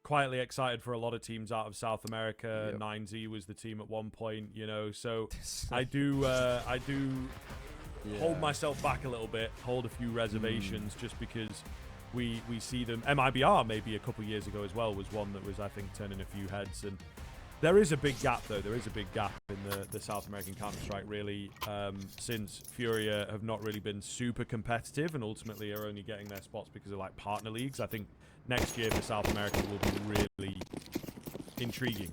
quietly excited for a lot of teams out of South America. 9Z was the team at one point, you know. So I do hold myself back a little bit, hold a few reservations, just because we see them. MIBR maybe a couple years ago as well was one that was, I think, turning a few heads. And there is a big gap, though. There is a big gap in the South American Counter-Strike, really, since Furia have not really been super competitive and ultimately are only getting their spots because of, like, partner leagues. I think next year for South America will be really intriguing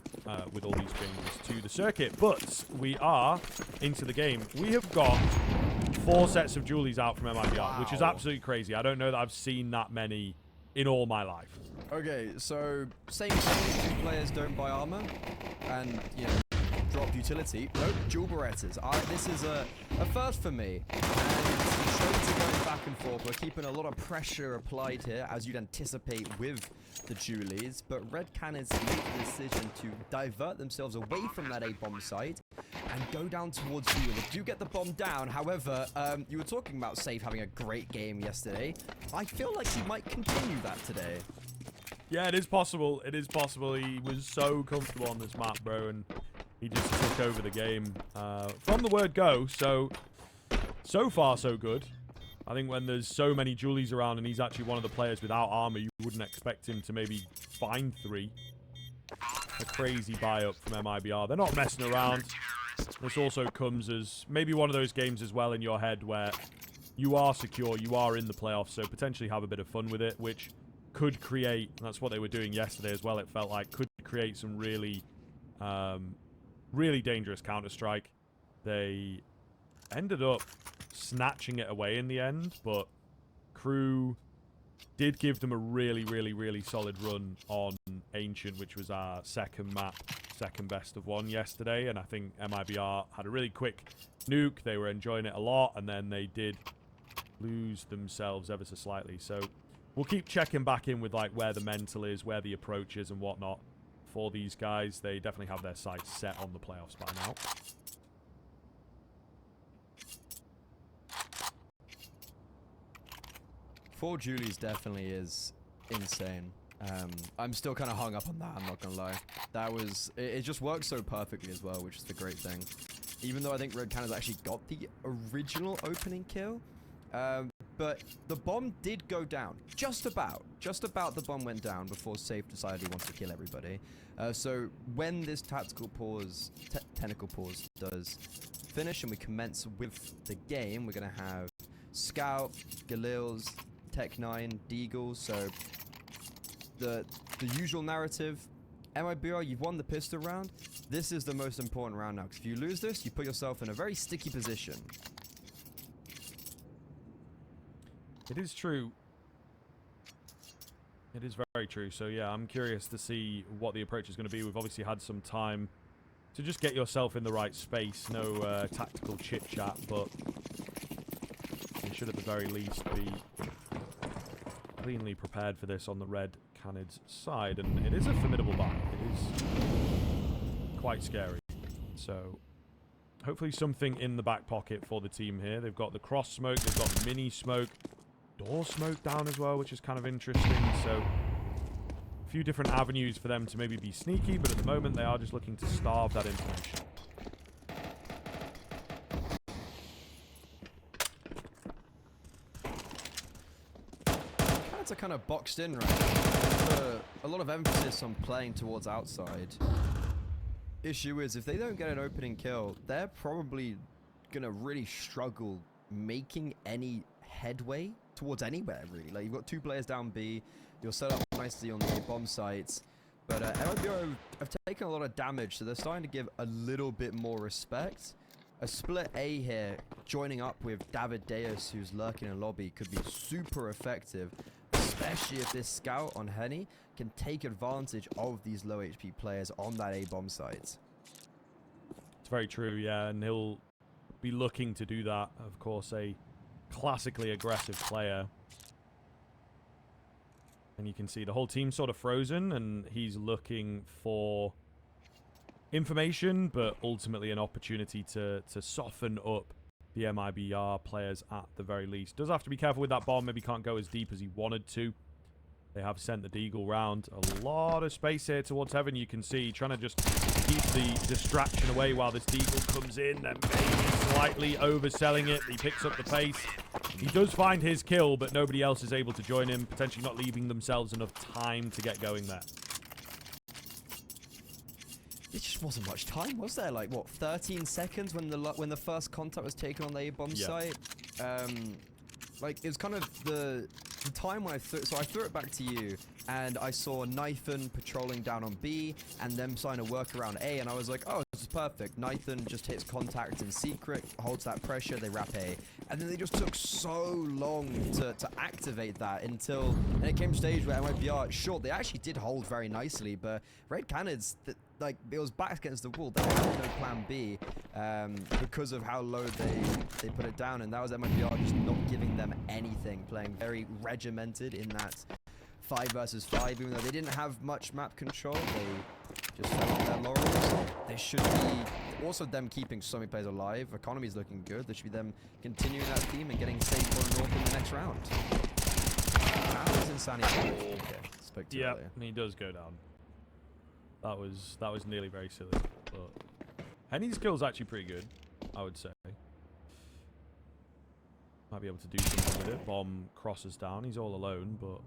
with all these changes to the circuit. But we are into the game. We have got 4 sets of Julies out from MIBR, which is absolutely crazy. I don't know that I've seen that many in all my life. Okay, so same thing. 2 players don't buy armor, and you know, drop utility. Nope, dual Berettas. This is a first for me. And trades are going back and forth. We're keeping a lot of pressure applied here, as you'd anticipate with the Julies. But Red Canids made the decision to divert themselves away from that A-bomb site and go down towards you. They do get the bomb down. However, you were talking about Safe having a great game yesterday. I feel like he might continue that today. Yeah, it is possible. It is possible. He was so comfortable on this map, bro, and he just took over the game from the word go. So far, so good. I think when there's so many Julies around and he's actually one of the players without armor, you wouldn't expect him to maybe find 3. A crazy buy-up from MIBR. They're not messing around. This also comes as maybe one of those games as well in your head where you are secure, you are in the playoffs, so potentially have a bit of fun with it, which could create, and that's what they were doing yesterday as well, it felt like, could create some really, really dangerous Counter-Strike. They ended up snatching it away in the end, but Crew did give them a really, really, really solid run on Ancient, which was our second map, second best of 1 yesterday, and I think MIBR had a really quick nuke. They were enjoying it a lot, and then they did lose themselves ever so slightly. So we'll keep checking back in with like where the mental is, where the approach is, and whatnot for these guys. They definitely have their sights set on the playoffs by now. Four Julies definitely is insane. I'm still kind of hung up on that, I'm not gonna lie. That was, it just worked so perfectly as well, which is the great thing. Even though I think Red Canids actually got the original opening kill, but the bomb did go down. Just about the bomb went down before Safe decided he wants to kill everybody. So when this tactical pause, technical pause does finish and we commence with the game, we're gonna have Scout, Galils, Tech9, Deagle, so the usual narrative. MIBR, you've won the pistol round. This is the most important round now, because if you lose this, you put yourself in a very sticky position. It is true. It is very true. So yeah, I'm curious to see what the approach is going to be. We've obviously had some time to just get yourself in the right space. No tactical chit-chat, but you should at the very least be cleanly prepared for this on the Red Canids side. And it is a formidable buy. It is quite scary. So hopefully something in the back pocket for the team here. They've got the cross smoke, they've got the mini smoke, door smoke down as well, which is kind of interesting. So a few different avenues for them to maybe be sneaky, but at the moment they are just looking to starve that information. Cats are kind of boxed in right now. A lot of emphasis on playing towards outside. Issue is, if they don't get an opening kill, they're probably gonna really struggle making any headway towards anywhere, really. Like, you've got 2 players down B, you're set up nicely on the bomb sites, but MIBR have taken a lot of damage, so they're starting to give a little bit more respect. A split A here, joining up with David Deus, who's lurking in lobby, could be super effective, especially if this scout on Henny can take advantage of these low HP players on that A bomb site. It's very true, yeah, and he'll be looking to do that. Of course, a classically aggressive player. And you can see the whole team's sort of frozen, and he's looking for information, but ultimately an opportunity to soften up the MIBR players at the very least. Does have to be careful with that bomb. Maybe can't go as deep as he wanted to. They have sent the Deagle round. A lot of space here towards heaven, you can see. Trying to just keep the distraction away while this Deagle comes in. Then maybe slightly overselling it. He picks up the pace. He does find his kill, but nobody else is able to join him. Potentially not leaving themselves enough time to get going there. It just wasn't much time, was there? Like, what, 13 seconds when the first contact was taken on the A-bomb site? Like, it was kind of the time when I threw it back to you, and I saw Nathan patrolling down on B, and them starting to work around A, and I was like, oh, this is perfect. Nathan just hits contact in secret, holds that pressure, they wrap A. And then they just took so long to activate that until, and it came to stage where MIBR, sure, they actually did hold very nicely, but Red Canids, like, it was back against the wall. They had no plan B because of how low they put it down, and that was MIBR just not giving them anything, playing very regimented in that 5 versus 5, even though they didn't have much map control. They just fell on their laurels. They should be also them keeping so many players alive. Economy's looking good. There should be them continuing that theme and getting safe on North in the next round. That was insanity. Okay, spoke to earlier. And he does go down. That was nearly very silly. But Henny's skill's actually pretty good, I would say. Might be able to do something with it. Bomb crosses down. He's all alone, but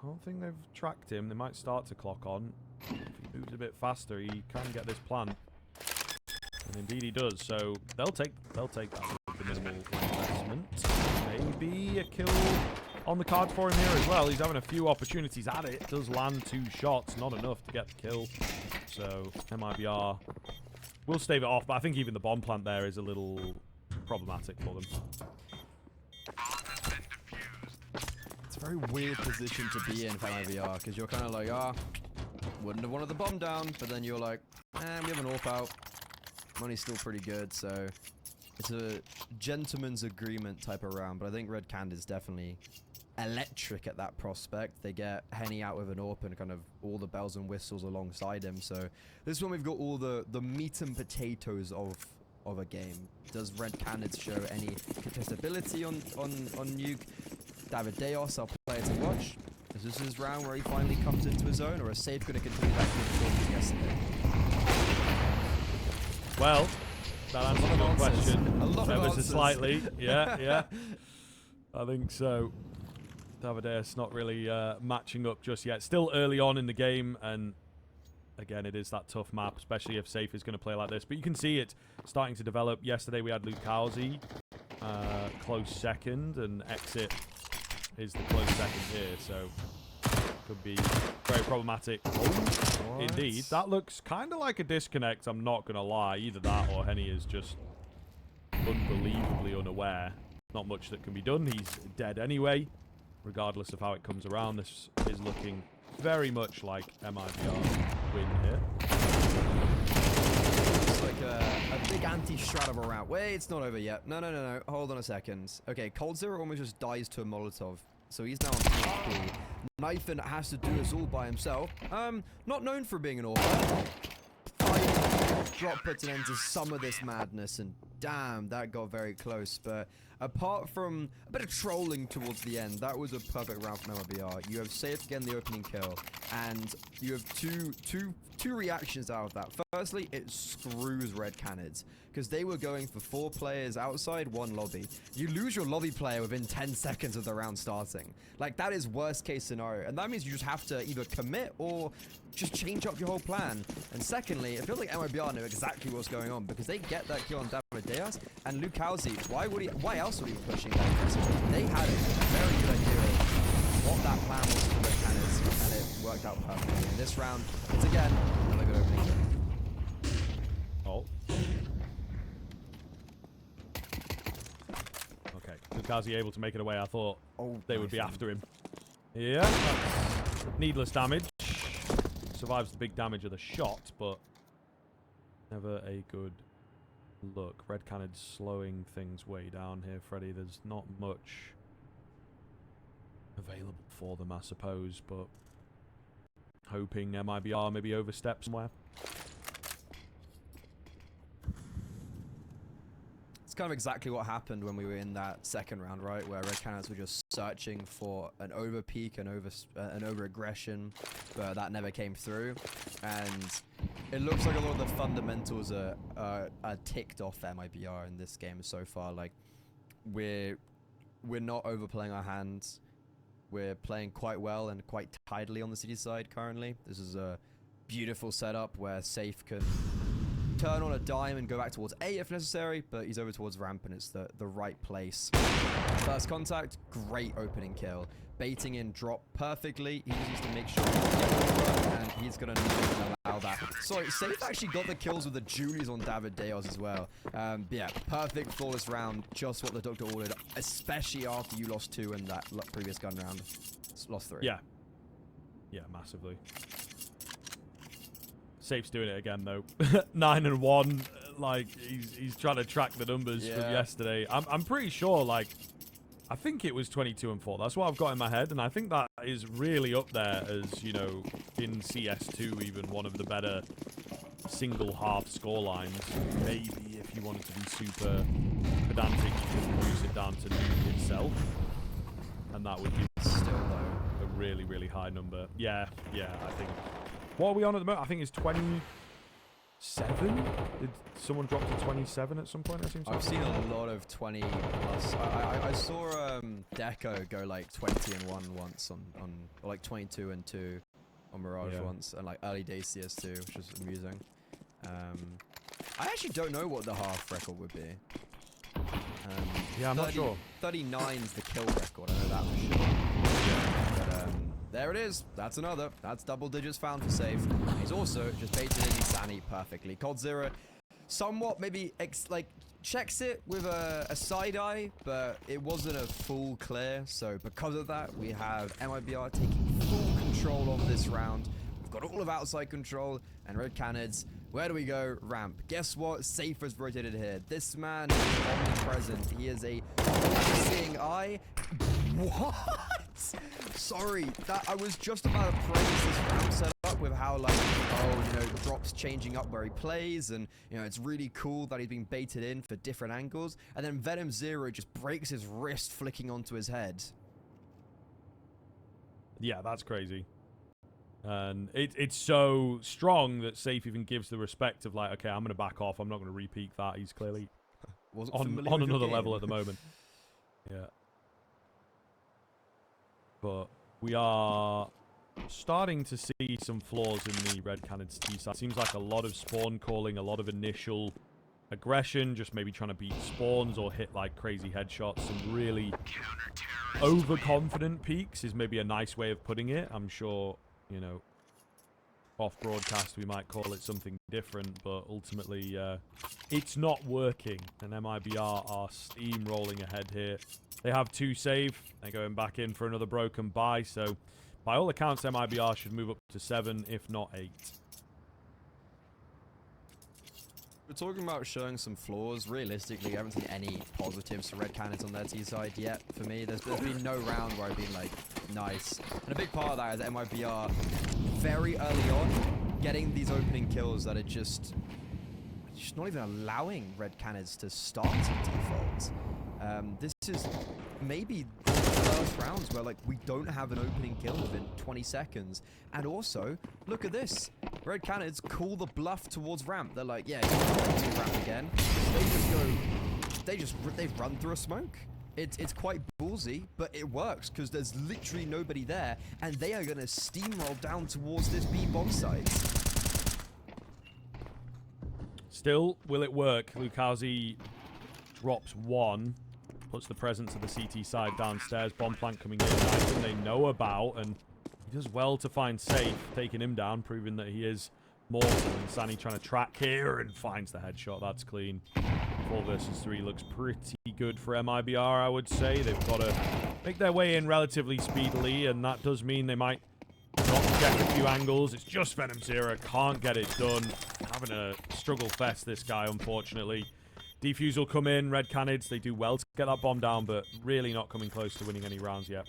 I don't think they've tracked him. They might start to clock on. If he moves a bit faster, he can get this plant. And indeed he does. So they'll take that with the minimal investment. Maybe a kill on the card for him here as well. He's having a few opportunities at it. Does land 2 shots, not enough to get the kill. So MIBR will stave it off, but I think even the bomb plant there is a little problematic for them. It's a very weird position to be in for MIBR, because you're kind of like, wouldn't have wanted the bomb down, but then you're like, we have an AWP out. Money's still pretty good, so it's a gentleman's agreement type of round, but I think Red Canids is definitely electric at that prospect. They get Henny out with an AWP and kind of all the bells and whistles alongside him, so this one we've got all the meat and potatoes of a game. Does Red Canids show any contestability on Nuke? David Deos, our player to watch. Is this his round where he finally comes into his own, or is Safe going to continue that good performance yesterday? Well, that answers your question. A lot of answers. Slightly. Yeah. I think so. Davideus not really matching up just yet. Still early on in the game, and again, it is that tough map, especially if Safe is going to play like this. But you can see it starting to develop. Yesterday we had Luke Cowsey, close second, and Exit is the close second here, so could be very problematic. Oh, indeed. That looks kind of like a disconnect, I'm not going to lie. Either that or Henny is just unbelievably unaware. Not much that can be done. He's dead anyway, regardless of how it comes around. This is looking very much like MIBR win here. It's like a big anti-strat of a round. Wait, it's not over yet. No. Hold on a second. Okay, Cold Zero almost just dies to a Molotov. So he's now on PvP. Nathan has to do this all by himself. Not known for being an author. 5 drop puts an end to some of this madness, and damn, that got very close. But apart from a bit of trolling towards the end, that was a perfect round from MIBR. You have Safe getting the opening kill, and you have two reactions out of that. Firstly, it screws Red Canids, because they were going for 4 players outside, 1 lobby. You lose your lobby player within 10 seconds of the round starting. Like, that is worst case scenario, and that means you just have to either commit or just change up your whole plan. And secondly, it feels like MIBR knew exactly what's going on, because they get that kill on David Deas, and Luke Cowsey, why else would he be pushing that aggressively? They had a very good idea of what that plan was for Red Canids, and it worked out perfectly. In this round, it's again another good opening. Oh. Okay, Lukazi able to make it away. I thought they would be after him. Yeah, needless damage. Survives the big damage of the shot, but never a good look. Red Canids slowing things way down here, Freddy. There's not much available for them, I suppose, but hoping MIBR maybe overstep somewhere. kind of exactly what happened when we were in that second round, right? Where Red Canids were just searching for an over peak and an over aggression, but that never came through. And it looks like a lot of the fundamentals are ticked off MIBR in this game so far. Like we're not overplaying our hands. We're playing quite well and quite tidily on the city side currently. This is a beautiful setup where Safe can turn on a dime and go back towards A if necessary, but he's over towards ramp and it's the right place. First contact, great opening kill. Baiting in drop perfectly. He just needs to make sure he gets over, and he's going to allow that. Sorry, Safe actually got the kills with the Julies on David Deos as well. Yeah, perfect flawless round. Just what the Doctor ordered, especially after you lost 2 in that previous gun round. Lost 3. Yeah. Yeah, massively. Safe's doing it again though. 9 and 1. Like he's trying to track the numbers from yesterday. I'm pretty sure. Like I think it was 22 and 4. That's what I've got in my head, and I think that is really up there as, you know, in CS2 even one of the better single half score lines. Maybe if you wanted to be super pedantic, you could reduce it down to Nuke itself, and that would be still though a really, really high number. Yeah, I think. What are we on at the moment? I think it's 27. Did someone drop to 27 at some point? I've seen a lot of 20 plus. I saw Deco go like 20 and 1 once on or like 22 and 2 on Mirage once, and like early days CS2, which was amusing. I actually don't know what the half record would be. Yeah, I'm not sure. 39 is the kill record. I know that for sure. But, there it is. That's another. That's double digits found for Safe. He's also just baited in Sani perfectly. Cold Zero, somewhat maybe like checks it with a side eye, but it wasn't a full clear. So because of that, we have MIBR taking full control of this round. We've got all of outside control and Red Canids. Where do we go? Ramp. Guess what? Safe has rotated here. This man is omnipresent. He is a seeing eye. What? Sorry, that I was just about to praise this round setup with how like, oh, you know, Drop's changing up where he plays, and you know, it's really cool that he's being baited in for different angles, and then Venom Zero just breaks his wrist flicking onto his head. Yeah, that's crazy. And it's so strong that Safe even gives the respect of like, okay, I'm going to back off. I'm not going to repeat that. He's clearly on another level at the moment. Yeah. But we are starting to see some flaws in the Red Canids T side. Seems like a lot of spawn calling, a lot of initial aggression, just maybe trying to beat spawns or hit like crazy headshots. Some really overconfident peaks is maybe a nice way of putting it. I'm sure, you know, off broadcast we might call it something different, but ultimately it's not working, and MIBR are steamrolling ahead here. They have 2 save. They're going back in for another broken buy, so by all accounts MIBR should move up to 7 if not 8. We're talking about showing some flaws. Realistically, I haven't seen any positives for Red Canids on their T side yet. For me, there's been no round where I've been like, nice. And a big part of that is MIBR very early on getting these opening kills that are just not even allowing Red Canids to start in default. This is maybe the first rounds where like we don't have an opening kill within 20 seconds. And also, look at this. Red Canids call the bluff towards ramp. They're like, yeah, you ramp again. They've run through a smoke. It's quite ballsy, but it works because there's literally nobody there, and they are going to steamroll down towards this B bomb site. Still, will it work? Lukowski drops 1, puts the presence of the CT side downstairs. Bomb plant coming in, something they know about, and he does well to find Safe, taking him down, proving that he is mortal. And Sani trying to track here and finds the headshot. That's clean. 4 versus 3 looks pretty good for MIBR, I would say. They've got to make their way in relatively speedily, and that does mean they might not get a few angles. It's just Venom Zero. Can't get it done. Having a struggle fest, this guy, unfortunately. Defuse will come in. Red Canids, they do well to get that bomb down, but really not coming close to winning any rounds yet.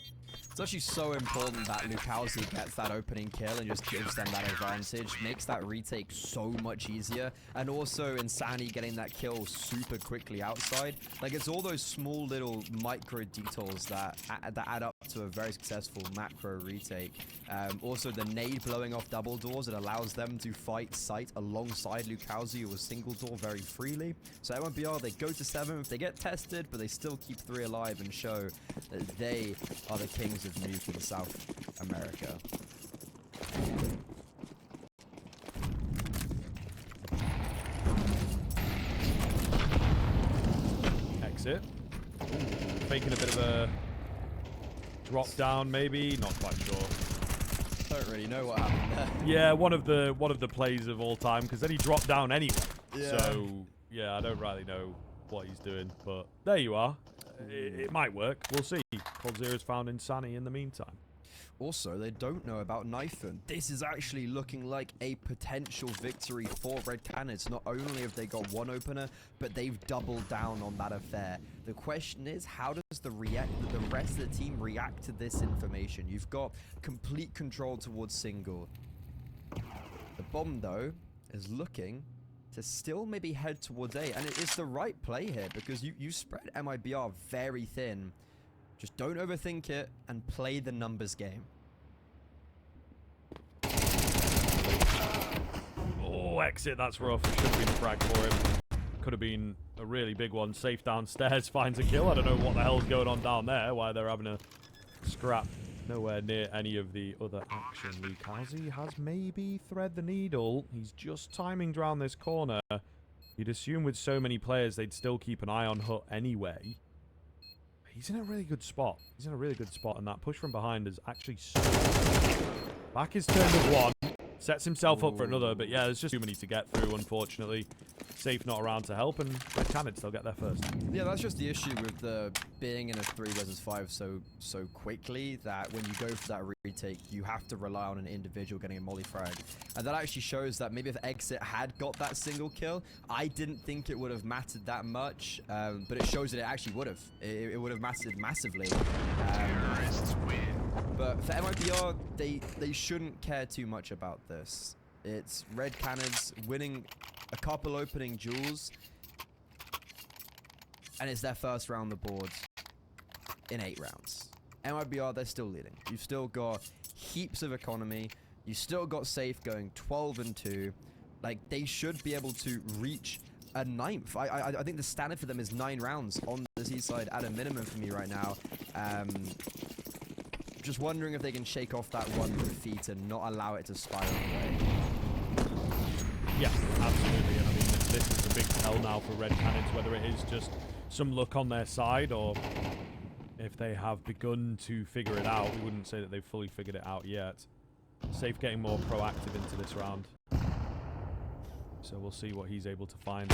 It's actually so important that Lukowski gets that opening kill and just gives them that advantage. Makes that retake so much easier. And also Insani getting that kill super quickly outside. Like, it's all those small little micro details that add up to a very successful macro retake. Also, the nade blowing off double doors, it allows them to fight sight alongside Lukowski, who was single door very freely. So MIBR, they go to 7th, they get tested, but they still keep 3 alive and show that they are the kings of Nuke in South America. Exit. Faking a bit of a drop down, maybe. Not quite sure. Don't really know what happened there. Yeah, one of the plays of all time, because then he dropped down anyway. Yeah. So yeah, I don't really know what he's doing, but there you are. It might work. We'll see. Cold Zero's found Insani in the meantime. Also, they don't know about Knifin. This is actually looking like a potential victory for Red Canids. Not only have they got one opener, but they've doubled down on that affair. The question is, how does the rest of the team react to this information? You've got complete control towards single. The bomb, though, is looking to still maybe head towards A, and it is the right play here because you spread MIBR very thin. Just don't overthink it and play the numbers game. Oh, exit, that's rough. Should have been a frag for him. Could have been a really big one. Safe downstairs, finds a kill. I don't know what the hell's going on down there, why they're having a scrap. Nowhere near any of the other action. Lukazi has maybe thread the needle. He's just timing around this corner. You'd assume with so many players they'd still keep an eye on Hut anyway. He's in a really good spot. He's in a really good spot, and that push from behind is actually so... Back is turned to 1. Sets himself up for another, but yeah, there's just too many to get through, unfortunately. Safe not around to help, and Red Canids still get there first. Yeah, that's just the issue with the being in a 3 versus 5 so quickly that when you go for that retake, you have to rely on an individual getting a molly frag. And that actually shows that maybe if Exit had got that single kill, I didn't think it would have mattered that much, but it shows that it actually would have. It would have mattered massively. But for MIBR, they shouldn't care too much about this. It's Red Canids winning a couple opening duels, and it's their first round on the board in 8 rounds. MIBR, they're still leading. You've still got heaps of economy. You've still got Safe going 12-2. Like, they should be able to reach a 9th. I think the standard for them is 9 rounds on the Z side at a minimum for me right now. Just wondering if they can shake off that one defeat and not allow it to spiral away. Yeah, absolutely. And I mean, this is a big tell now for Red Canids, whether it is just some luck on their side or if they have begun to figure it out. We wouldn't say that they've fully figured it out yet. Safe getting more proactive into this round. So we'll see what he's able to find.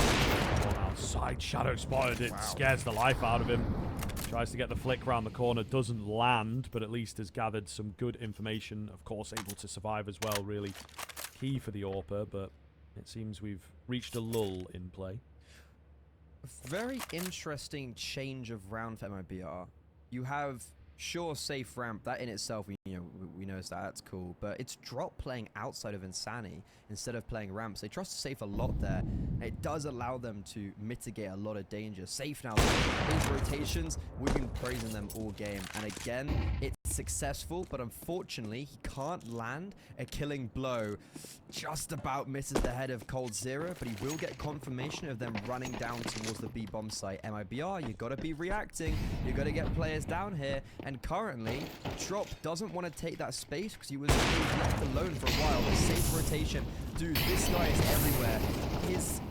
Outside, Shadow spotted it. Wow. Scares the life out of him. Tries to get the flick around the corner. Doesn't land, but at least has gathered some good information. Of course, able to survive as well. Really key for the AWPer, but it seems we've reached a lull in play. A very interesting change of round for MIBR. You have sure safe ramp. That in itself, we noticed that's cool. But it's drop playing outside of Insani instead of playing ramps. They trust safe a lot there. It does allow them to mitigate a lot of danger. Safe now. These rotations, we've been praising them all game. And again, it's successful, but unfortunately, he can't land a killing blow. Just about misses the head of Cold Zero, but he will get confirmation of them running down towards the B bomb site. MIBR, you gotta be reacting. You gotta get players down here. And currently, Drop doesn't want to take that space because he was left alone for a while. The safe rotation, dude, this guy is everywhere. He's,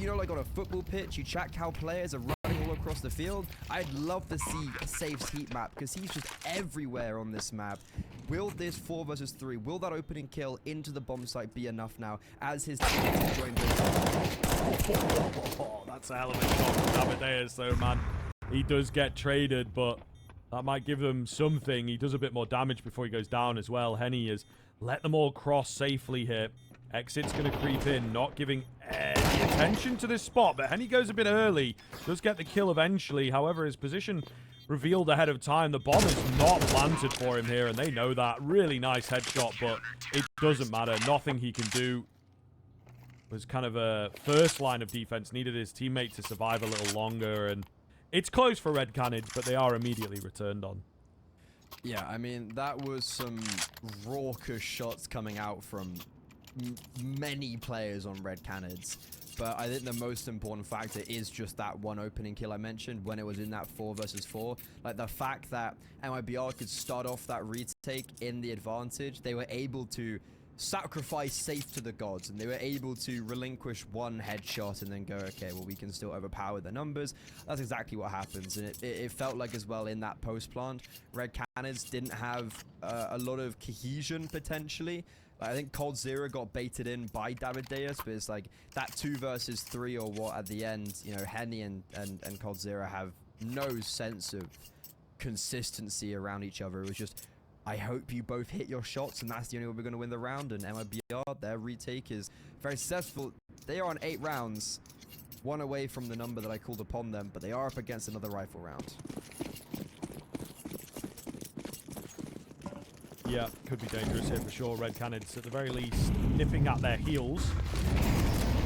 like on a football pitch, you track how players are running all across the field. I'd love to see a Safe's heat map because he's just everywhere on this map. Will this 4 versus 3, will that opening kill into the bomb site be enough now as his teammates join this? That's a hell of a shot from Amadeus though, man. He does get traded, but that might give them something. He does a bit more damage before he goes down as well. Henny has let them all cross safely here. Exit's going to creep in, not giving any the attention to this spot, but Henny goes a bit early. Does get the kill eventually. However, his position revealed ahead of time. The bomb is not planted for him here, and they know that. Really nice headshot, but it doesn't matter. Nothing he can do. Was kind of a first line of defense. Needed his teammate to survive a little longer, and it's close for Red Canids, but they are immediately returned on. Yeah, I mean, that was some raucous shots coming out from many players on Red Canids. But I think the most important factor is just that one opening kill I mentioned when it was in that 4 versus 4. Like, the fact that MIBR could start off that retake in the advantage, they were able to sacrifice safe to the gods, and they were able to relinquish one headshot and then go, okay, well, we can still overpower the numbers. That's exactly what happens, and it felt like as well in that post plant, Red Canids didn't have a lot of cohesion potentially. I think Cold Zero got baited in by David Deus, but it's like that 2 versus 3 or what at the end, you know, Henny and Cold Zero have no sense of consistency around each other. It was just, I hope you both hit your shots, and that's the only way we're going to win the round. And MIBR, their retake is very successful. They are on 8 rounds, 1 away from the number that I called upon them, but they are up against another rifle round. Yeah, could be dangerous here for sure. Red Canids, at the very least, nipping at their heels.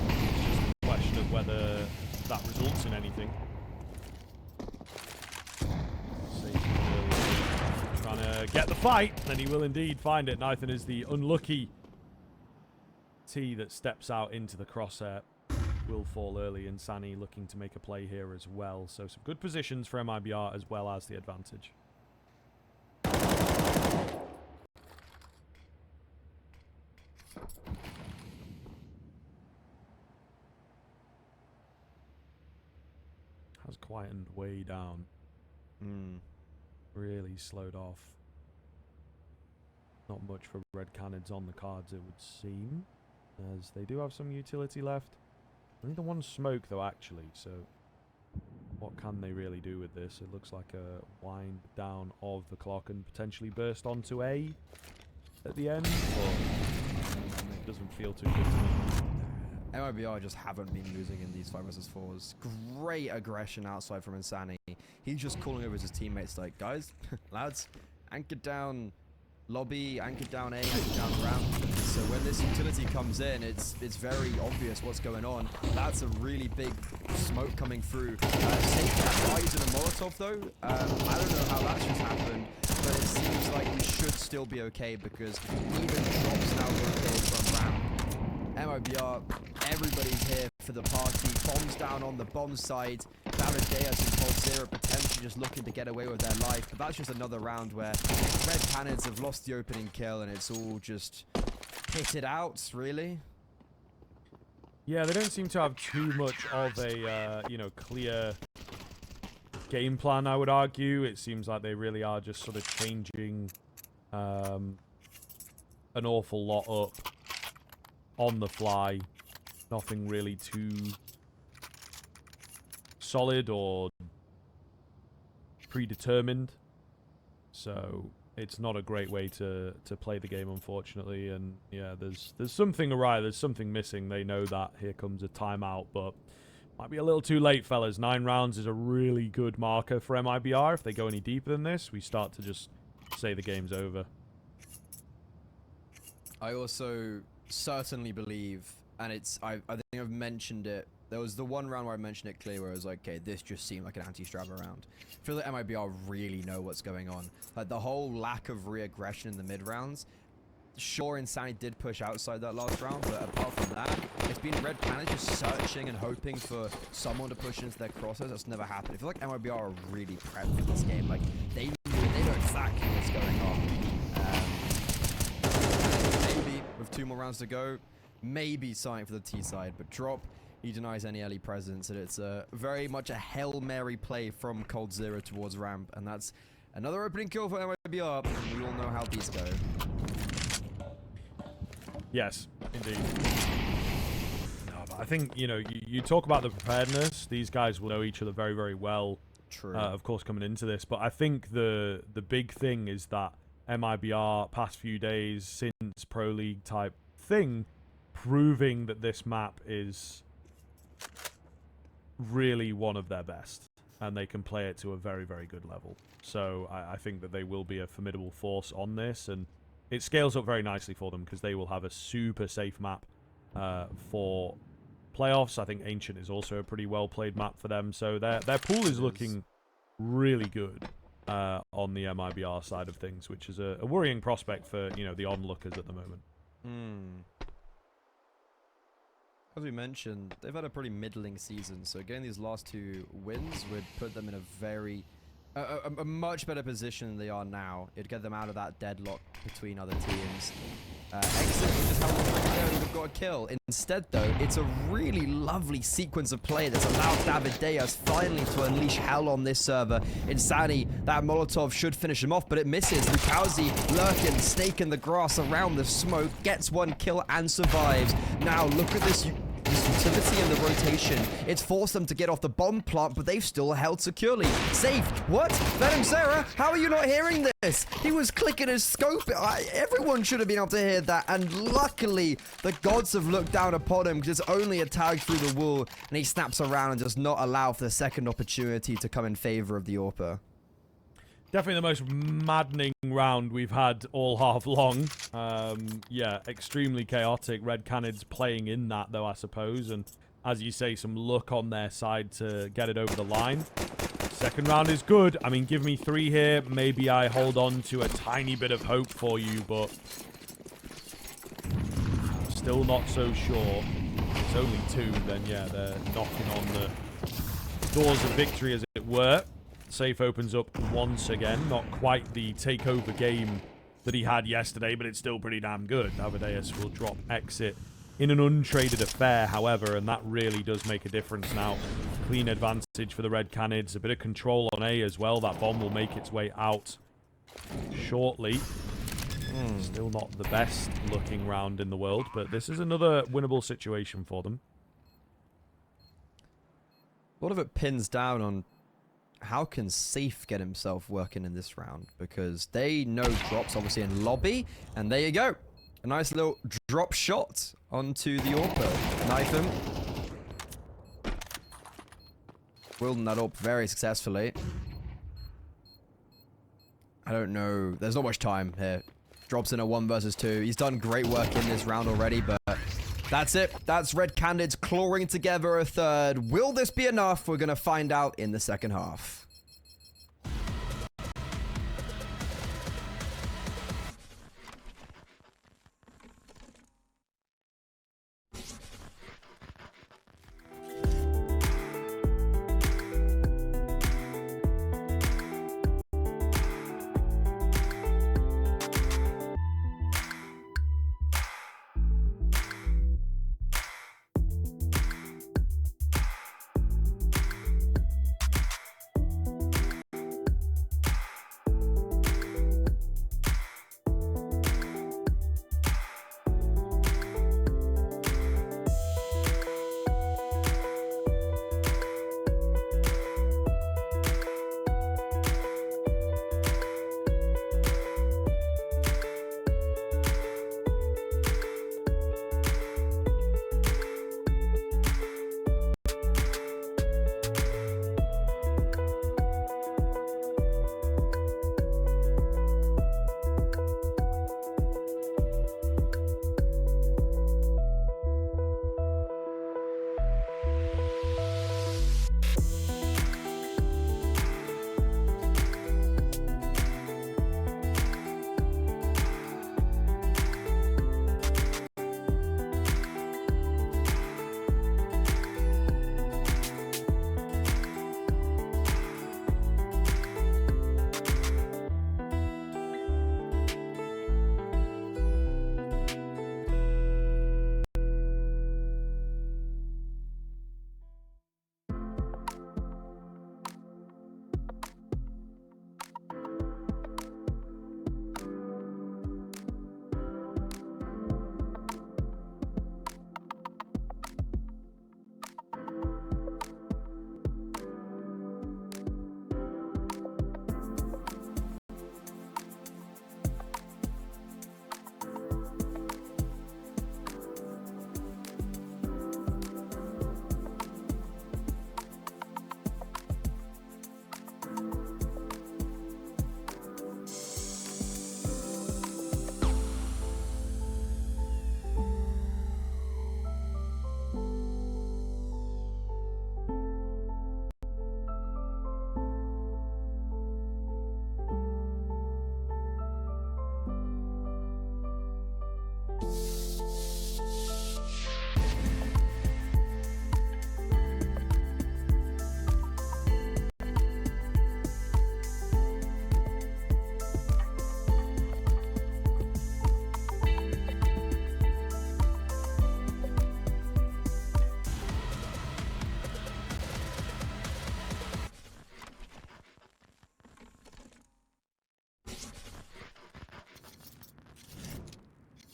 It's just a question of whether that results in anything. Trying to get the fight, and he will indeed find it. Nathan is the unlucky T that steps out into the crosshair. Will fall early, and Sani looking to make a play here as well. So some good positions for MIBR as well as the advantage. Has quietened way down. Really slowed off. Not much for Red Canids on the cards, it would seem, as they do have some utility left. I think the one smoke though, actually, so what can they really do with this? It looks like a wind down of the clock and potentially burst onto A at the end, but it doesn't feel too good to me. MIBR just haven't been losing in these 5 versus 4s. Great aggression outside from Insani. He's just calling over his teammates like, guys, lads, anchor down lobby, anchor down A, anchor down round. So when this utility comes in, it's very obvious what's going on. That's a really big smoke coming through. Safe guys in a Molotov though. I don't know how that's just happened, but it seems like we should still be okay because even drops now rotated from ramp. MIBR, everybody's here for the party. Bombs down on the bomb side. David Deus and Cold Zero potentially just looking to get away with their life. But that's just another round where Red Canids have lost the opening kill and it's all just pitted out, really. Yeah, they don't seem to have too much of a, you know, clear game plan, I would argue. It seems like they really are just sort of changing an awful lot up on the fly. Nothing really too solid or predetermined. So it's not a great way to play the game, unfortunately. And yeah, there's something awry, there's something missing. They know that. Here comes a timeout, but might be a little too late, fellas. 9 rounds is a really good marker for MIBR. If they go any deeper than this, we start to just say the game's over. I also certainly believe, and I think I've mentioned it, there was the one round where I mentioned it clearly where I was like, okay, this just seemed like an anti-Strava round. I feel like MIBR really know what's going on. Like, the whole lack of re-aggression in the mid-rounds, sure, Insani did push outside that last round, but apart from that, it's been Red Canids just searching and hoping for someone to push into their crosshairs. That's never happened. I feel like MIBR are really prepped for this game. Like, they know exactly what's going on. Maybe, with 2 more rounds to go, maybe something for the T side, but drop, he denies any early presence, and it's very much a Hail Mary play from Cold Zero towards ramp, and that's another opening kill for MIBR, and we all know how these go. Yes, indeed. No, but I think, you know, you talk about the preparedness. These guys will know each other very, very well. True. Of course, coming into this, but I think the big thing is that MIBR past few days since Pro League type thing, proving that this map is really one of their best, and they can play it to a very, very good level. So I think that they will be a formidable force on this, and it scales up very nicely for them because they will have a super safe map for playoffs. I think Ancient is also a pretty well-played map for them, so their pool is looking really good on the MIBR side of things, which is a worrying prospect for, you know, the onlookers at the moment. As we mentioned, they've had a pretty middling season, so getting these last 2 wins would put them in a very a much better position than they are now. It'd get them out of that deadlock between other teams. Exit would just have a would have got a kill. Instead, though, it's a really lovely sequence of play that's allowed Davideus finally to unleash hell on this server. Insani, that Molotov should finish him off, but it misses. Lukowski lurking, snake in the grass around the smoke, gets 1 kill and survives. Now, look at this utility in the rotation. It's forced them to get off the bomb plant, but they've still held securely. Safe. What? Venom Sarah, how are you not hearing this? He was clicking his scope. Everyone should have been able to hear that, and luckily, the gods have looked down upon him because it's only a tag through the wall, and he snaps around and does not allow for the second opportunity to come in favor of the AWPer. Definitely the most maddening round we've had all half long. Yeah, extremely chaotic. Red Canids playing in that, though, I suppose. And as you say, some luck on their side to get it over the line. Second round is good. I mean, give me 3 here. Maybe I hold on to a tiny bit of hope for you, but still not so sure. It's only 2, then yeah, they're knocking on the doors of victory, as it were. Safe opens up once again. Not quite the takeover game that he had yesterday, but it's still pretty damn good. Davideus will drop Exit in an untraded affair, however, and that really does make a difference now. Clean advantage for the Red Canids. A bit of control on A as well. That bomb will make its way out shortly. Still not the best looking round in the world, but this is another winnable situation for them. A lot of it pins down on how can Safe get himself working in this round, because they know drops obviously in lobby, and there you go, a nice little drop shot onto the AWPer. Knife him, wielding that AWP very successfully. I don't know, there's not much time here. Drops in a 1 versus 2. He's done great work in this round already, but that's it. That's Red Canids clawing together a 3rd. Will this be enough? We're going to find out in the second half.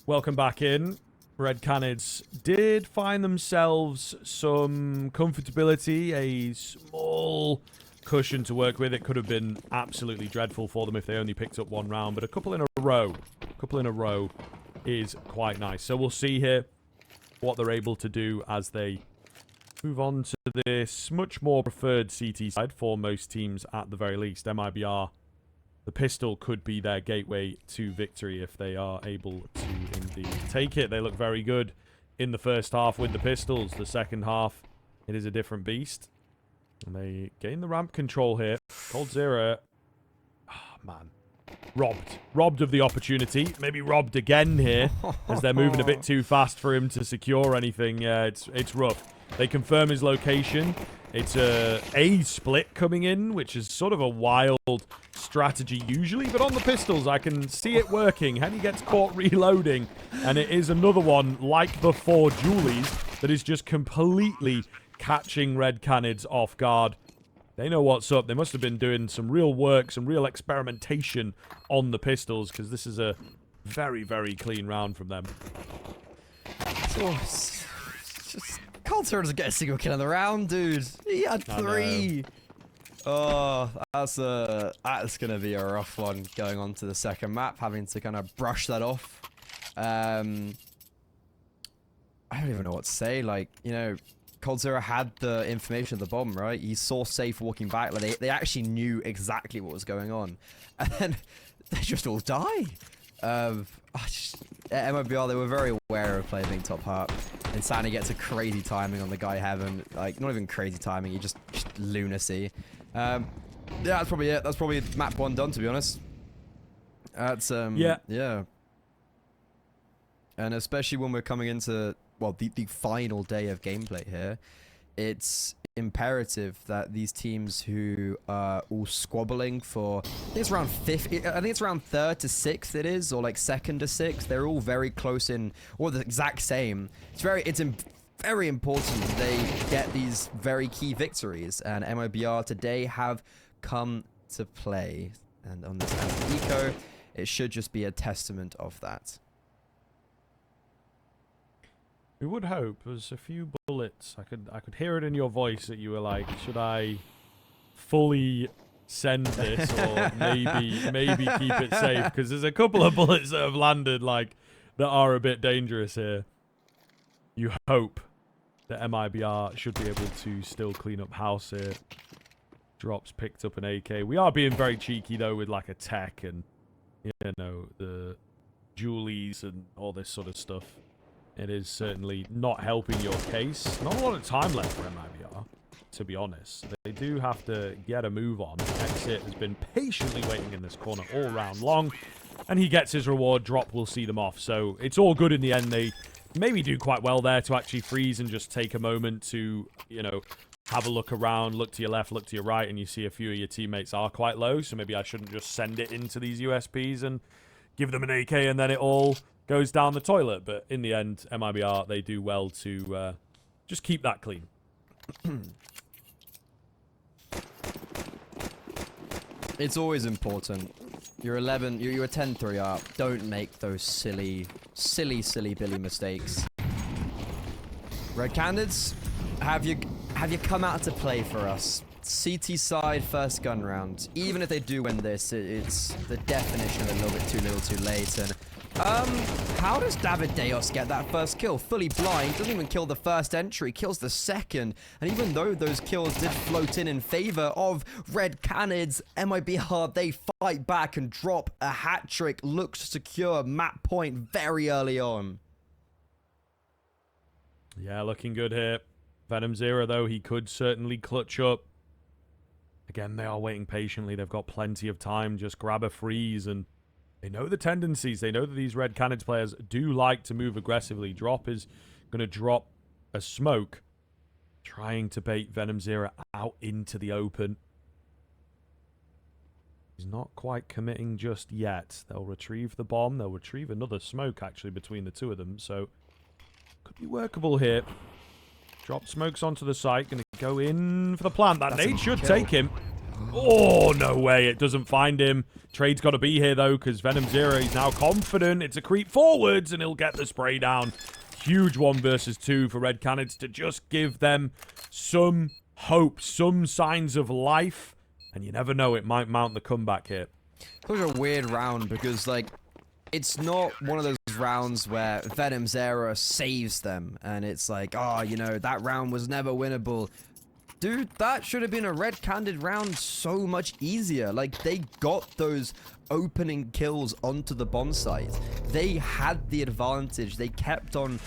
Welcome back in. Red Canids did find themselves some comfortability, a small cushion to work with. It could have been absolutely dreadful for them if they only picked up one round, but a couple in a row is quite nice. So we'll see here what they're able to do as they move on to this much more preferred CT side for most teams at the very least. MIBR, the pistol could be their gateway to victory if they are able to indeed take it. They look very good in the first half with the pistols. The second half, it is a different beast. And they gain the ramp control here. coldzera, man. Robbed of the opportunity. Maybe robbed again here as they're moving a bit too fast for him to secure anything. Yeah, it's rough. They confirm his location. It's a split coming in, which is sort of a wild strategy usually, but on the pistols, I can see it working. Henny gets caught reloading, and it is another one like the 4 Julies that is just completely catching Red Canids off guard. They know what's up. They must have been doing some real work, some real experimentation on the pistols, because this is a very, very clean round from them. So, just coldzera doesn't get a single kill in the round, dude. He had 3. Oh, that's gonna be a rough one going on to the second map, having to kind of brush that off. I don't even know what to say. Like, you know, coldzera had the information of the bomb, right? He saw Safe walking back. Like, they actually knew exactly what was going on, and then they just all die. At MIBR, they were very aware of player being top heart. And Sandy gets a crazy timing on the guy Heaven. Like, not even crazy timing, he just lunacy. Yeah, that's probably it. That's probably map 1 done, to be honest. That's, yeah. And especially when we're coming into, well, the final day of gameplay here, it's imperative that these teams who are all squabbling for, I think it's around 5th, I think it's around 3rd to 6th it is, or like 2nd to 6th, they're all very close in, or the exact same. It's very important that they get these very key victories, and MIBR today have come to play. And on this eco, it should just be a testament of that. We would hope. There's a few bullets. I could hear it in your voice that you were like, should I fully send this or maybe keep it safe? Because there's a couple of bullets that have landed like that are a bit dangerous here. You hope that MIBR should be able to still clean up house here. Drops picked up an AK. We are being very cheeky though with like a tech and, you know, the Julies and all this sort of stuff. It is certainly not helping your case. Not a lot of time left for MIBR, to be honest. They do have to get a move on. Exit has been patiently waiting in this corner all round long, and he gets his reward. Drop will see them off. So it's all good in the end. They maybe do quite well there to actually freeze and just take a moment to, you know, have a look around, look to your left, look to your right, and you see a few of your teammates are quite low, so maybe I shouldn't just send it into these USPs and give them an AK and then it all goes down the toilet. But in the end, MIBR, they do well to just keep that clean. It's always important. You're 11, you're 10-3 up. Don't make those silly Billy mistakes. Red Canids, have you come out to play for us? CT side, first gun round. Even if they do win this, it's the definition of a little bit too little too late. And how does David Deos get that first kill? Fully blind, doesn't even kill the first entry, kills the second. And even though those kills did float in favor of Red Canids, MIBR, they fight back and drop a hat trick, looks to secure map point very early on. Yeah, looking good here. VenomZero, though, he could certainly clutch up. Again, they are waiting patiently. They've got plenty of time. Just grab a freeze, and they know the tendencies. They know that these Red Canids players do like to move aggressively. Drop is going to drop a smoke, trying to bait VenomZero out into the open. He's not quite committing just yet. They'll retrieve the bomb. They'll retrieve another smoke, actually, between the two of them. So, could be workable here. Drop smokes onto the site. Going to go in for the plant. That nade should take him. Oh, no way. It doesn't find him. Trade's got to be here, though, because Venom Zero is now confident. It's a creep forwards, and he'll get the spray down. Huge 1 versus 2 for Red Canids to just give them some hope, some signs of life. And you never know, it might mount the comeback here. Such a weird round because, like, it's not one of those rounds where Venom's era saves them. And it's like, oh, you know, that round was never winnable. Dude, that should have been a Red Candid round so much easier. Like, they got those opening kills onto the bomb site. They had the advantage. They kept on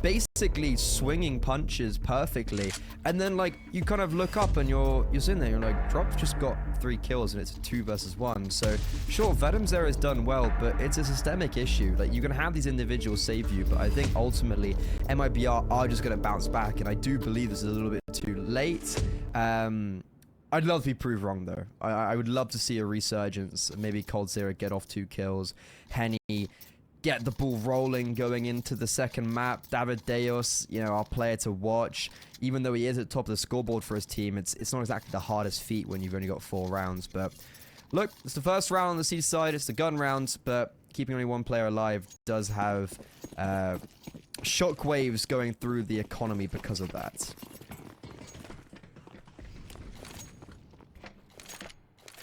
basically swinging punches perfectly. And then, like, you kind of look up and you're sitting there, you're like, Drop's just got 3 kills and it's a 2 versus 1. So, sure, Venom's era has done well, but it's a systemic issue. Like, you can have these individuals save you, but I think ultimately MIBR are just going to bounce back, and I do believe this is a little bit too late. I'd love to be proved wrong, though. I would love to see a resurgence. Maybe Cold Zero get off 2 kills. Henny get the ball rolling going into the second map. David Deos, you know, our player to watch. Even though he is at top of the scoreboard for his team, it's not exactly the hardest feat when you've only got 4 rounds. But look, it's the first round on the seaside. It's the gun round, but keeping only 1 player alive does have shockwaves going through the economy because of that.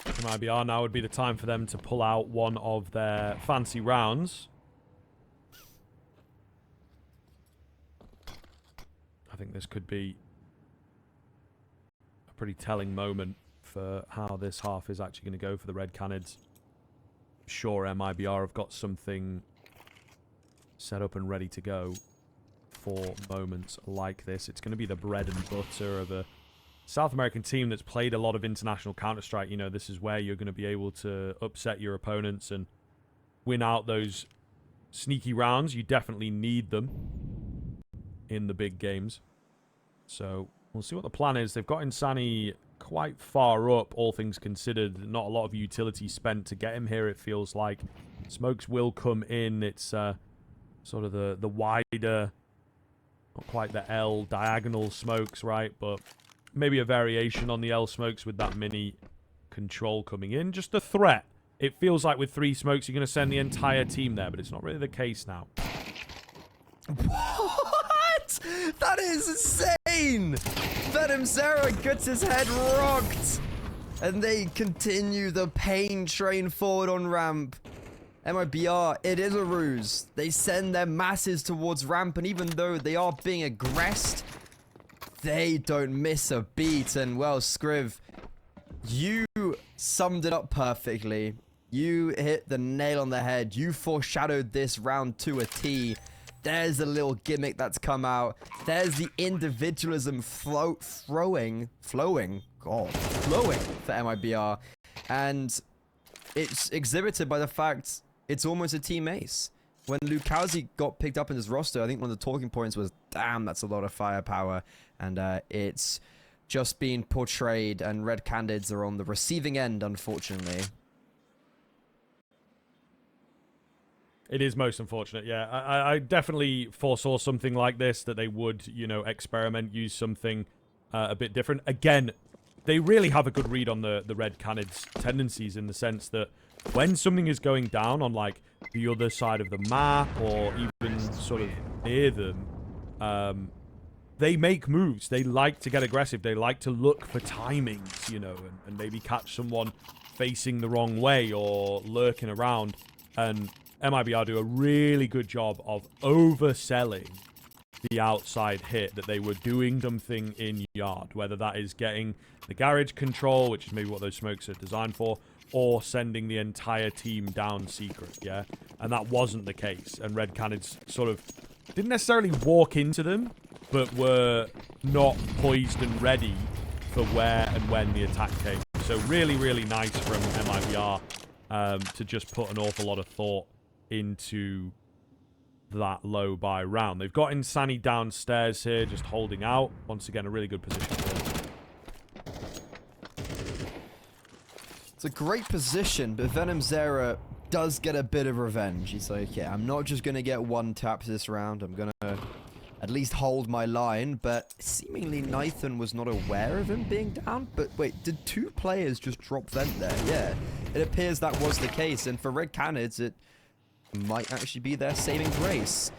MIBR now would be the time for them to pull out one of their fancy rounds. I think this could be a pretty telling moment for how this half is actually going to go for the Red Canids. Sure, MIBR have got something set up and ready to go for moments like this. It's going to be the bread and butter of a South American team that's played a lot of international Counter-Strike. You know, this is where you're going to be able to upset your opponents and win out those sneaky rounds. You definitely need them in the big games. So we'll see what the plan is. They've got Insani quite far up, all things considered. Not a lot of utility spent to get him here, it feels like. Smokes will come in. It's sort of the wider, not quite the L diagonal smokes, right? But maybe a variation on the L smokes with that mini control coming in. Just a threat. It feels like with 3 smokes, you're going to send the entire team there, but it's not really the case now. What? That is insane! Venom Zero gets his head rocked. And they continue the pain train forward on ramp. MIBR, it is a ruse. They send their masses towards ramp, and even though they are being aggressed, they don't miss a beat. And well, Scriv, you summed it up perfectly. You hit the nail on the head. You foreshadowed this round to a T. There's a little gimmick that's come out. There's the individualism flowing for MIBR. And it's exhibited by the fact it's almost a team ace. When Lukowski got picked up in his roster, I think one of the talking points was, damn, that's a lot of firepower. And it's just being portrayed, and Red Candids are on the receiving end, unfortunately. It is most unfortunate, yeah. I definitely foresaw something like this, that they would, you know, experiment, use something a bit different. Again, they really have a good read on the Red Canids' tendencies, in the sense that when something is going down on, like, the other side of the map, or even sort of near them, they make moves. They like to get aggressive. They like to look for timings, you know, and maybe catch someone facing the wrong way or lurking around. And MIBR do a really good job of overselling the outside hit, that they were doing something in yard, whether that is getting the garage control, which is maybe what those smokes are designed for, or sending the entire team down secret, yeah? And that wasn't the case. And Red Canids sort of didn't necessarily walk into them, but were not poised and ready for where and when the attack came. So really, really nice from MIBR to just put an awful lot of thought into that low buy round. They've got Insani downstairs here, just holding out. Once again, a really good position for them. It's a great position, but Venom Zera does get a bit of revenge. He's like, yeah, I'm not just going to get 1 tap this round. I'm going to at least hold my line, but seemingly Nathan was not aware of him being down. But wait, did 2 players just drop vent there? Yeah, it appears that was the case, and for Red Canids, it might actually be their saving grace.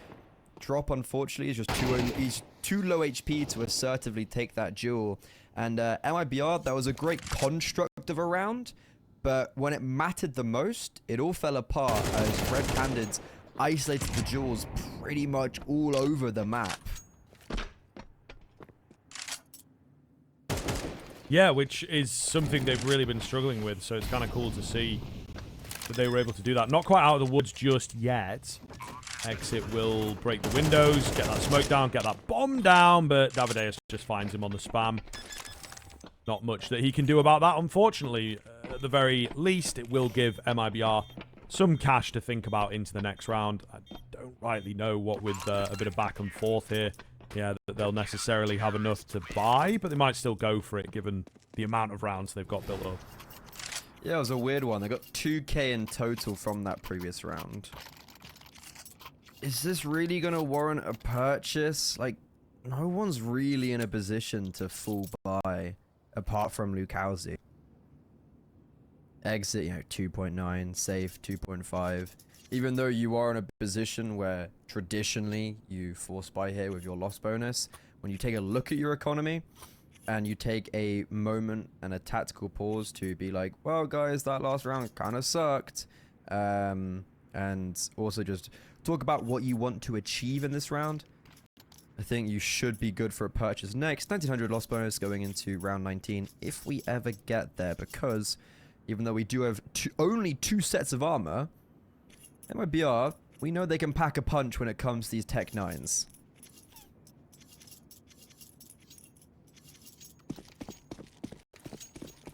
Drop, unfortunately, is just he's too low HP to assertively take that duel. And MIBR, that was a great construct of a round, but when it mattered the most, it all fell apart as Red Canids isolated the duels pretty much all over the map. Yeah, which is something they've really been struggling with, so it's kind of cool to see that they were able to do that. Not quite out of the woods just yet. Exit will break the windows, get that smoke down, get that bomb down, but Davideus just finds him on the spam. Not much that he can do about that, unfortunately. At the very least, it will give MIBR some cash to think about into the next round. I don't rightly know what with a bit of back and forth here. Yeah, that they'll necessarily have enough to buy, but they might still go for it given the amount of rounds they've got built up. Yeah, it was a weird one. They got 2k in total from that previous round. Is this really going to warrant a purchase? Like, no one's really in a position to full buy apart from Lukowski. Exit, you know, 2.9, safe 2.5. Even though you are in a position where traditionally you force buy here with your loss bonus, when you take a look at your economy and you take a moment and a tactical pause to be like, well, guys, that last round kind of sucked. And also just talk about what you want to achieve in this round. I think you should be good for a purchase next. 1900 loss bonus going into round 19 if we ever get there, because even though we do have only 2 sets of armor, MIBR, we know they can pack a punch when it comes to these Tech 9s.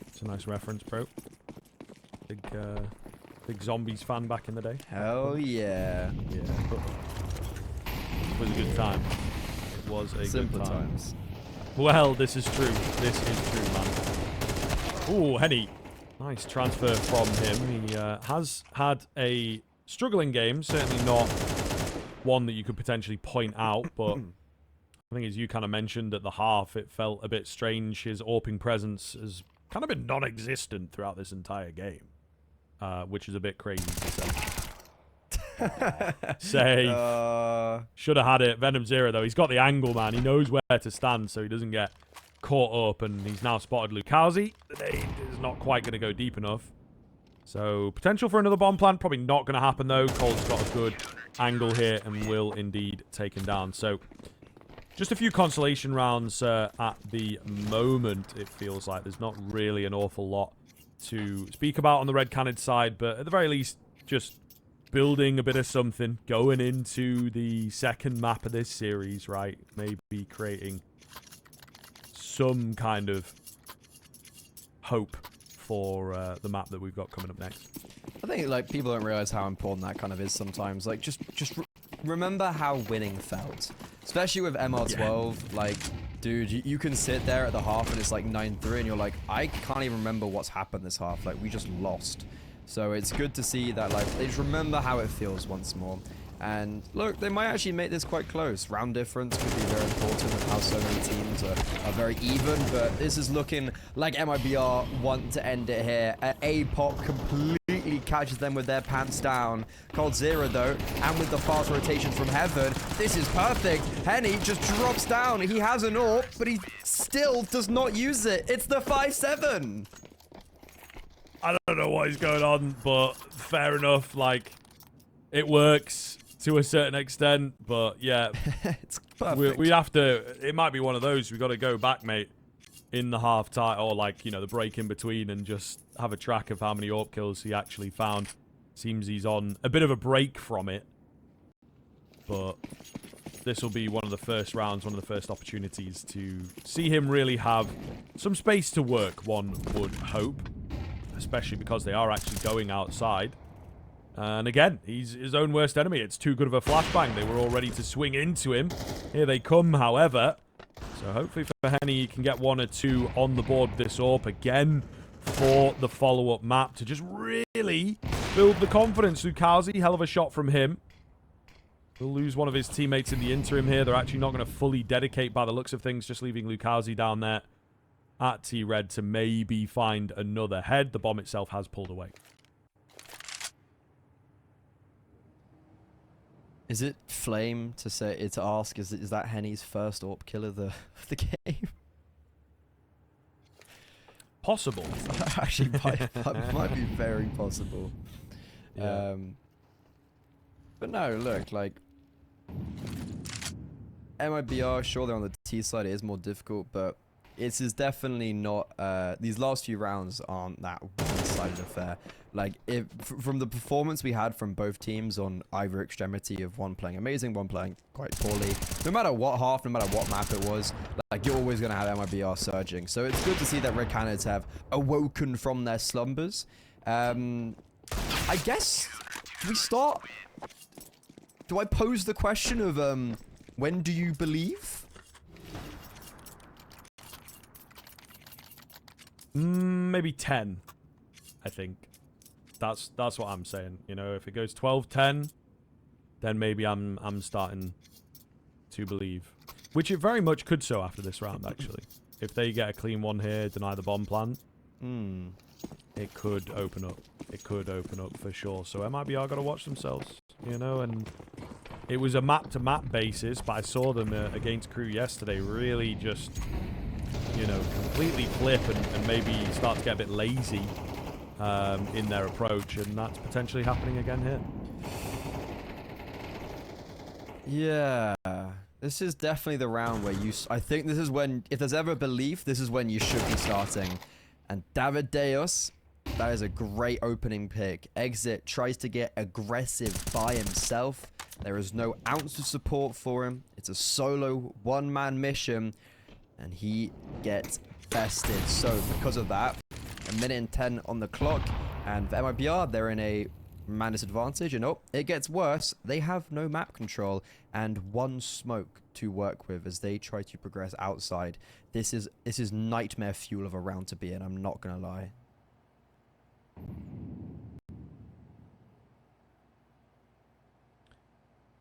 It's a nice reference, bro. Big Zombies fan back in the day. Hell yeah. Yeah. It was a good time. It was a Simple good time. times. Well, this is true. This is true, man. Ooh, Henny. Nice transfer from him. He has had a struggling game. Certainly not one that you could potentially point out, but I think as you kind of mentioned at the half, it felt a bit strange. His AWPing presence has kind of been non-existent throughout this entire game, which is a bit crazy to say. Should have had it. Venom Zero, though. He's got the angle, man. He knows where to stand, so he doesn't get caught up, and he's now spotted Lukowski. The nade is not quite going to go deep enough. So, potential for another bomb plant. Probably not going to happen, though. Cold's got a good angle here and will indeed take him down. So, just a few consolation rounds at the moment, it feels like. There's not really an awful lot to speak about on the Red Canids side, but at the very least, just building a bit of something, going into the second map of this series, right? Maybe creating some kind of hope for the map that we've got coming up next. I think, like, people don't realize how important that kind of is sometimes. Like, just remember how winning felt. Especially with MR12, yeah. Like, dude, you can sit there at the half and it's like 9-3 and you're like, I can't even remember what's happened this half. Like, we just lost. So it's good to see that, like, they just remember how it feels once more. And look, they might actually make this quite close. Round difference could be very important with how so many teams are very even, but this is looking like MIBR want to end it here. A-Pop completely catches them with their pants down. Cold Zero, though, and with the fast rotation from Heaven, this is perfect. Henny just drops down. He has an AWP, but he still does not use it. It's the 5-7. I don't know what is going on, but fair enough. Like, it works to a certain extent, but yeah, it's perfect. We have to. It might be one of those. We got to go back, mate, in the half time, or like, you know, the break in between, and just have a track of how many AWP kills he actually found. Seems he's on a bit of a break from it, but this will be one of the first rounds, one of the first opportunities to see him really have some space to work. One would hope, especially because they are actually going outside. And again, he's his own worst enemy. It's too good of a flashbang. They were all ready to swing into him. Here they come, however. So hopefully for Henny, he can get 1 or 2 on the board this AWP again for the follow-up map to just really build the confidence. Lukowski, hell of a shot from him. He'll lose one of his teammates in the interim here. They're actually not going to fully dedicate by the looks of things, just leaving Lucazi down there at T-Red to maybe find another head. The bomb itself has pulled away. Is it Flame to ask, is that Henny's first AWP kill of the game? Possible. Actually, might be very possible. Yeah. But no, look, like MIBR, sure they're on the T side, it is more difficult, but it is definitely not. These last few rounds aren't that one-sided affair. Like, from the performance we had from both teams on either extremity of one playing amazing, one playing quite poorly, no matter what half, no matter what map it was, like, you're always going to have MIBR surging. So it's good to see that Red Canids have awoken from their slumbers. I guess, do we start? Do I pose the question of, when do you believe? Maybe 10, I think. That's what I'm saying. You know, if it goes 12-10, then maybe I'm starting to believe. Which it very much could so after this round, actually. If they get a clean one here, deny the bomb plant, it could open up. It could open up for sure. So MIBR got to watch themselves, you know, and it was a map-to-map basis, but I saw them against Crew yesterday really just, you know, completely flip and maybe start to get a bit lazy in their approach, and that's potentially happening again here. Yeah, this is definitely the round where I think this is when, if there's ever belief, this is when you should be starting. And David Deus, that is a great opening pick. Exit tries to get aggressive by himself. There is no ounce of support for him. It's a solo one-man mission, and he gets bested. So because of that, 1:10 on the clock, and for MIBR, they're in a man disadvantage, and oh, it gets worse. They have no map control and one smoke to work with as they try to progress outside. This is nightmare fuel of a round to be in, I'm not gonna lie.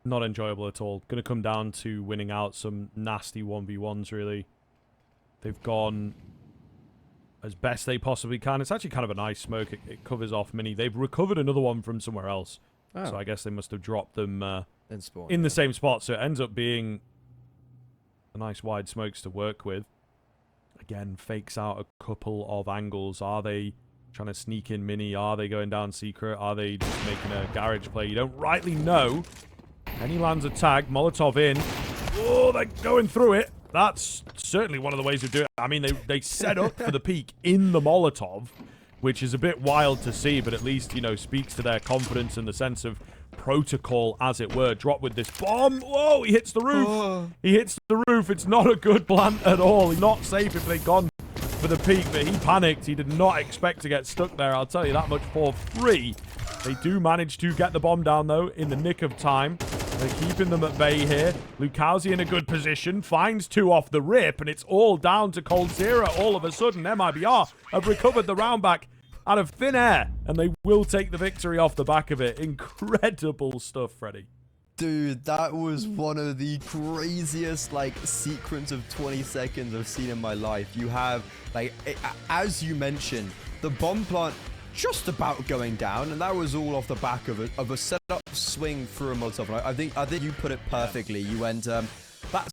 Not enjoyable at all. Gonna come down to winning out some nasty 1v1s, really. They've gone as best they possibly can. It's actually kind of a nice smoke. It covers off Mini. They've recovered another one from somewhere else. Oh. So I guess they must have dropped them in the same spot. So it ends up being a nice wide smokes to work with. Again, fakes out a couple of angles. Are they trying to sneak in Mini? Are they going down secret? Are they just making a garage play? You don't rightly know. Penny lands a tag. Molotov in. Oh, they're going through it. That's certainly one of the ways of doing it. I mean, they set up for the peak in the Molotov, which is a bit wild to see, but at least, you know, speaks to their confidence and the sense of protocol, as it were. Drop with this bomb. Whoa, he hits the roof. Oh. He hits the roof. It's not a good plant at all. He's not safe if they'd gone for the peak, but he panicked. He did not expect to get stuck there. I'll tell you that much for free. They do manage to get the bomb down, though, in the nick of time. They're keeping them at bay here. Lucazi in a good position. Finds two off the rip, and it's all down to Coldzera. All of a sudden, MIBR have recovered the round back out of thin air, and they will take the victory off the back of it. Incredible stuff, Freddy. Dude, that was one of the craziest, like, sequence of 20 seconds I've seen in my life. You have, like, as you mentioned, the bomb plant just about going down, and that was all off the back of a setup swing through a Molotov. I think you put it perfectly. You went, that